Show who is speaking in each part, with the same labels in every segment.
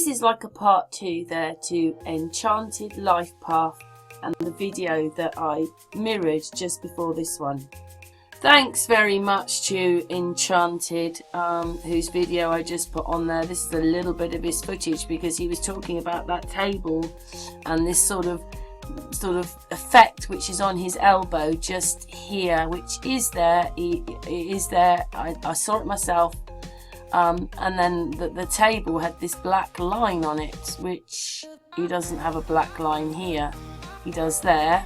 Speaker 1: this is like a part 2 there to Enchanted LifePath and the video that I mirrored just before this one. Thanks very much to Enchanted, whose video I just put on there. This is a little bit of his footage because he was talking about that table and this sort of effect which is on his elbow just here, which is there. It is there. I saw it myself. And then the table had this black line on it, which he doesn't have a black line here. He does there.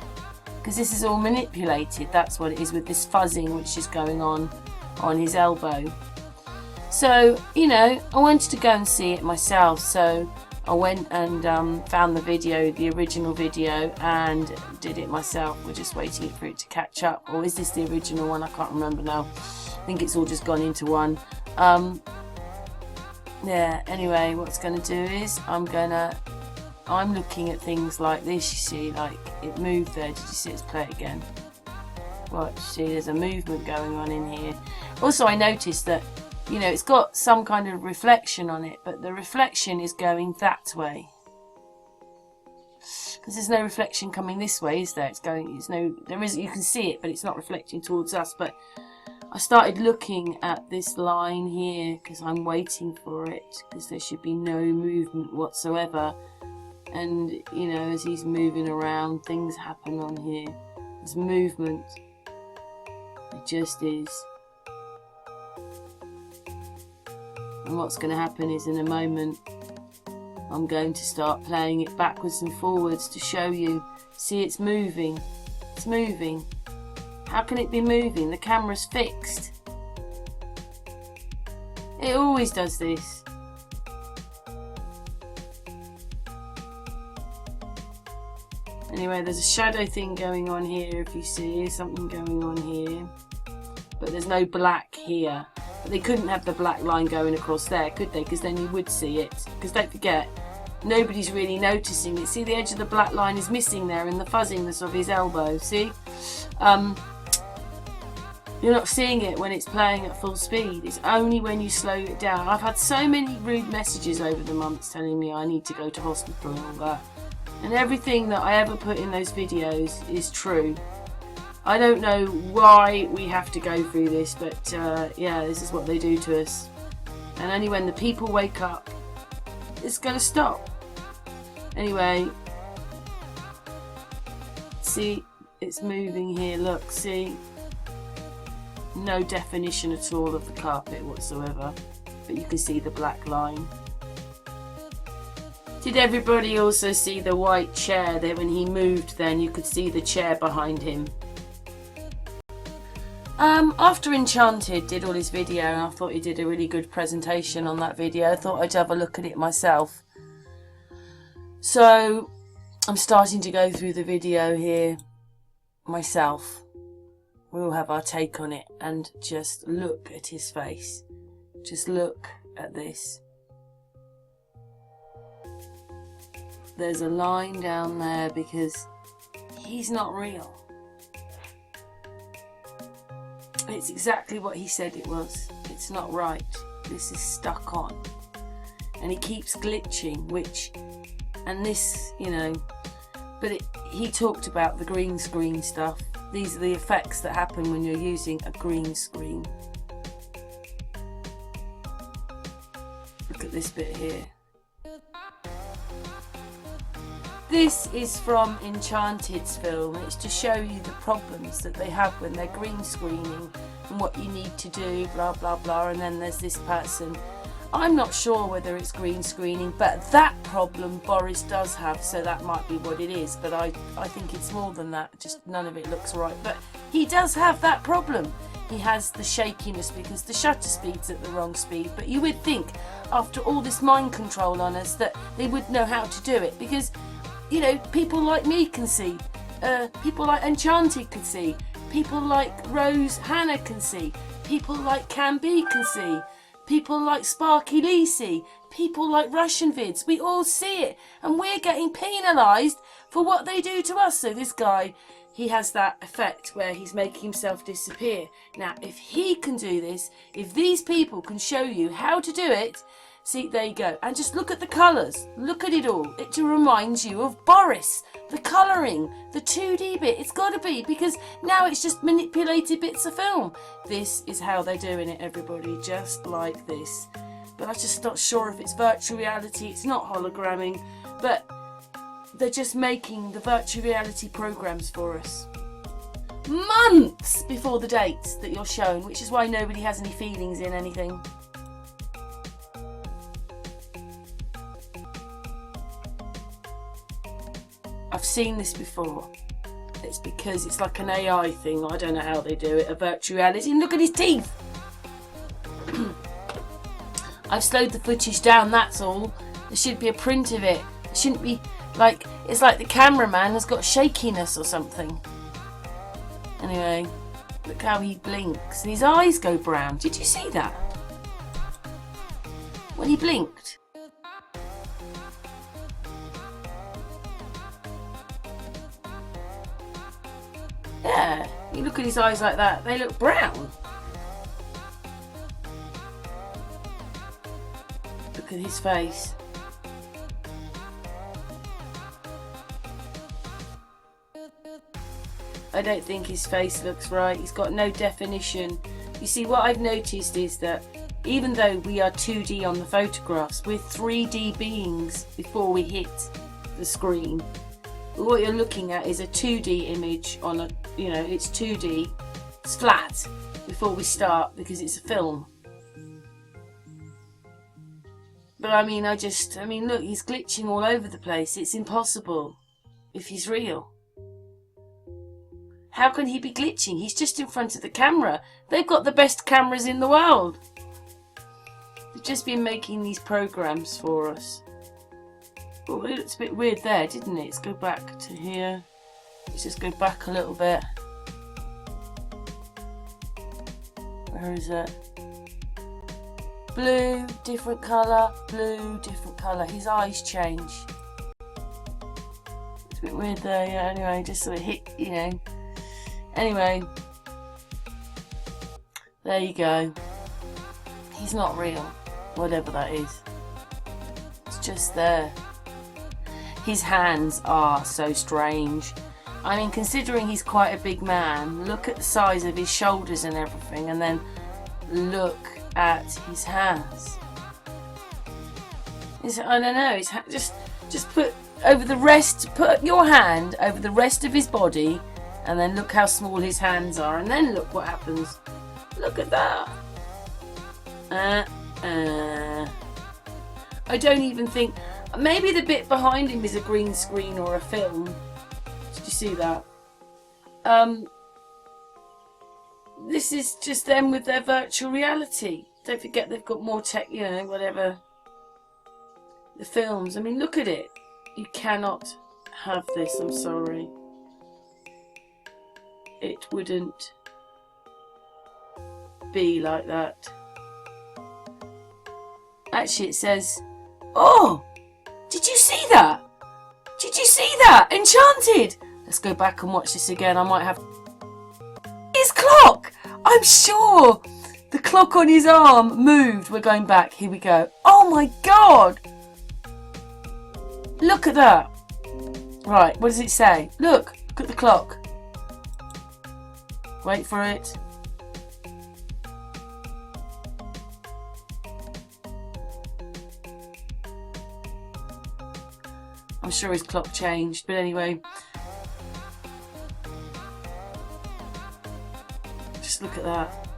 Speaker 1: Because this is all manipulated. That's what it is with this fuzzing which is going on his elbow. So, you know, I wanted to go and see it myself. So I went and found the video, the original video, and did it myself. We're just waiting for it to catch up. Or is this the original one? I can't remember now. I think it's all just gone into one. Yeah, anyway, what's going to do is I'm looking at things like this, you see, like it moved there. Did you see? Let's play it again. Watch, see, there's a movement going on in here. Also, I noticed that, you know, it's got some kind of reflection on it, but the reflection is going that way. Because there's no reflection coming this way, is there? There is, you can see it, but it's not reflecting towards us. But I started looking at this line here because I'm waiting for it, because there should be no movement whatsoever. And, you know, as he's moving around, things happen on here. There's movement. It just is. And what's going to happen is in a moment, I'm going to start playing it backwards and forwards to show you. See, it's moving. It's moving. How can it be moving? The camera's fixed. It always does this. Anyway, there's a shadow thing going on here, if you see, something going on here. But there's no black here. But they couldn't have the black line going across there, could they? Because then you would see it. Because don't forget, nobody's really noticing it. See, the edge of the black line is missing there in the fuzziness of his elbow, see? You're not seeing it when it's playing at full speed. It's only when you slow it down. I've had so many rude messages over the months telling me I need to go to hospital and all that. And everything that I ever put in those videos is true. I don't know why we have to go through this, but yeah, this is what they do to us. And only when the people wake up, it's going to stop. Anyway, see, it's moving here, look, see? No definition at all of the carpet whatsoever, but you can see the black line. Did everybody also see the white chair there when he moved? Then you could see the chair behind him. After Enchanted did all his video, and I thought he did a really good presentation on that video, I thought I'd have a look at it myself. So I'm starting to go through the video here myself. We'll have our take on it and just look at his face. Just look at this. There's a line down there because he's not real. It's exactly what he said it was. It's not right. This is stuck on. And he keeps glitching, and this, you know, but he talked about the green screen stuff. These are the effects that happen when you're using a green screen. Look at this bit here. This is from Enchanted's film. It's to show you the problems that they have when they're green screening and what you need to do, blah blah blah. And then there's this person. I'm not sure whether it's green screening, but that problem Boris does have, so that might be what it is. But I think it's more than that, just none of it looks right. But he does have that problem. He has the shakiness because the shutter speed's at the wrong speed. But you would think, after all this mind control on us, that they would know how to do it. Because, you know, people like me can see. People like Enchanted can see. People like Rose Hannah can see. People like Can Be can see. People like Sparky Lisi, people like Russian vids, we all see it, and we're getting penalised for what they do to us. So this guy, he has that effect where he's making himself disappear. Now, if he can do this, if these people can show you how to do it, See, there you go. And just look at the colours. Look at it all. It reminds you of Boris. The colouring, the 2D bit. It's got to be, because now it's just manipulated bits of film. This is how they're doing it, everybody. Just like this. But I'm just not sure if it's virtual reality. It's not hologramming. But they're just making the virtual reality programs for us months before the dates that you're shown, which is why nobody has any feelings in anything. I've seen this before. It's because it's like an AI thing. I don't know how they do it. A virtual reality. And look at his teeth. I've slowed the footage down, that's all. There should be a print of it. It shouldn't be like, it's like the cameraman has got shakiness or something. Anyway, look how he blinks and his eyes go brown. Did you see that? When he blinked. Yeah, you look at his eyes like that, they look brown. Look at his face. I don't think his face looks right. He's got no definition. You see, what I've noticed is that even though we are 2D on the photographs, we're 3D beings before we hit the screen. What you're looking at is a 2D image on a, you know, it's 2D, it's flat before we start because it's a film. But I mean, look, he's glitching all over the place. It's impossible if he's real. How can he be glitching? He's just in front of the camera. They've got the best cameras in the world. They've just been making these programs for us. Oh, it looks a bit weird there, didn't it? Let's go back to here. Let's just go back a little bit. Where is it? Blue, different colour. Blue, different colour. His eyes change. It's a bit weird there, yeah. Anyway, just sort of hit, you know. Anyway, there you go. He's not real, whatever that is. It's just there. His hands are so strange. I mean, considering he's quite a big man, look at the size of his shoulders and everything, and then look at his hands. I don't know. Just put your hand over the rest of his body. And then look how small his hands are. And then look what happens. Look at that. I don't even think... Maybe the bit behind him is a green screen or a film. Did you see that? This is just them with their virtual reality. Don't forget they've got more tech, you know, whatever. The films. I mean, look at it. You cannot have this. I'm sorry. It wouldn't be like that. Actually, it says, oh, did you see that? Did you see that? Enchanted. Let's go back and watch this again. I might have his clock. I'm sure the clock on his arm moved. We're going back. Here we go. Oh my God. Look at that. Right, what does it say? Look at the clock. Wait for it. I'm sure his clock changed, but anyway. Just look at that.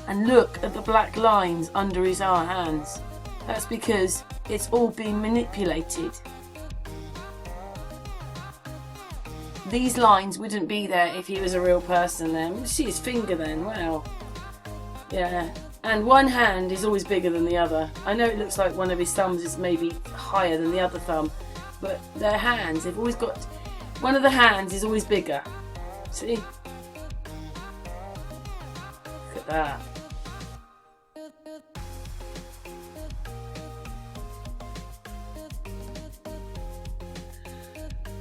Speaker 1: And look at the black lines under his hands. That's because it's all being manipulated. These lines wouldn't be there if he was a real person then. See his finger then, wow. Yeah, and one hand is always bigger than the other. I know it looks like one of his thumbs is maybe higher than the other thumb, but their hands, they've always got, one of the hands is always bigger. See? Look at that.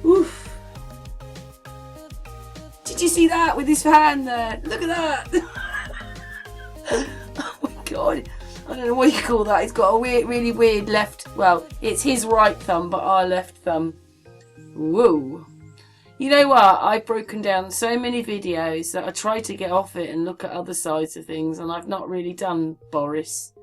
Speaker 1: Oof. Did you see that with his hand there? Look at that. don't know what you call that. He's got a weird, really weird left, well, it's his right thumb, but our left thumb. Whoa. You know what? I've broken down so many videos that I try to get off it and look at other sides of things, and I've not really done Boris.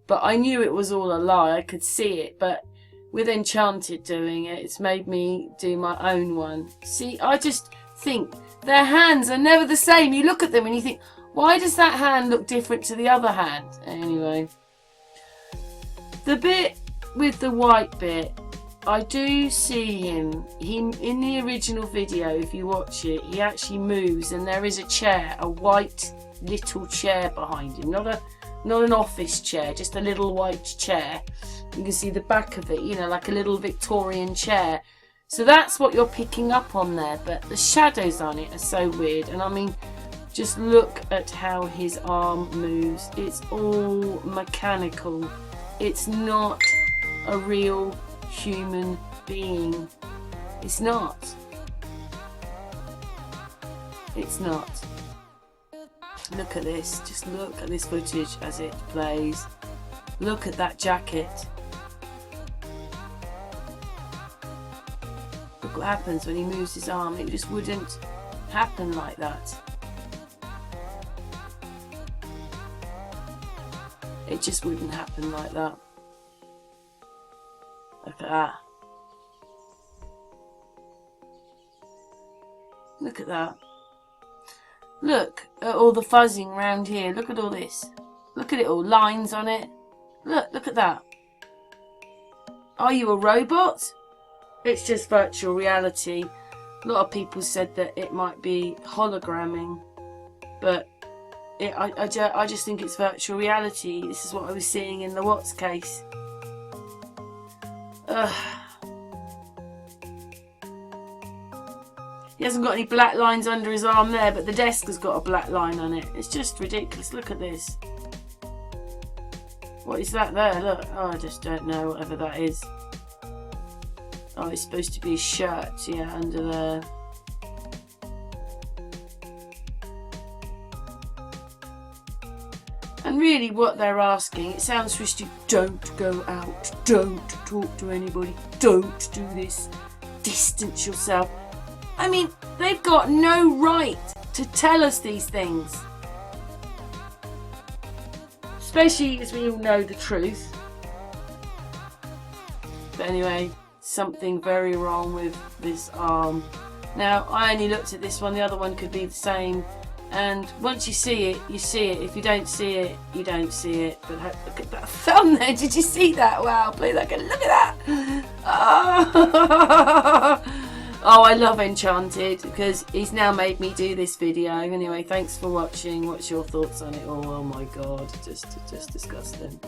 Speaker 1: But I knew it was all a lie. I could see it, but with Enchanted doing it, it's made me do my own one. See, I just think their hands are never the same. You look at them and you think, why does that hand look different to the other hand? Anyway, the bit with the white bit, I do see him. He, in the original video, if you watch it, he actually moves and there is a chair, a white little chair behind him. Not an office chair, just a little white chair. You can see the back of it, you know, like a little Victorian chair. So that's what you're picking up on there, but the shadows on it are so weird. And I mean, just look at how his arm moves. It's all mechanical. It's not a real human being. It's not. It's not. Look at this. Just look at this footage as it plays. Look at that jacket. Look what happens when he moves his arm. It just wouldn't happen like that. It just wouldn't happen like that. Look at that. Look at that. Look at all the fuzzing around here. Look at all this. Look at it all. Lines on it. Look at that. Are you a robot? It's just virtual reality. A lot of people said that it might be hologramming, but I just think it's virtual reality. This is what I was seeing in the Watts case. He hasn't got any black lines under his arm there, but the desk has got a black line on it. It's just ridiculous. Look at this. What is that there? Look. Oh, I just don't know, whatever that is. Oh, it's supposed to be a shirt, yeah, under there. And really what they're asking, it sounds twisty, don't go out, don't talk to anybody, don't do this, distance yourself. I mean, they've got no right to tell us these things. Especially as we all know the truth. But anyway, something very wrong with this arm. Now, I only looked at this one, the other one could be the same. And once you see it, you see it. If you don't see it, you don't see it. But look at that thumb there. Did you see that? Wow, play that again. Look at that. Oh, I love Enchanted because he's now made me do this video. Anyway, thanks for watching. What's your thoughts on it all? Oh my God, just disgusting.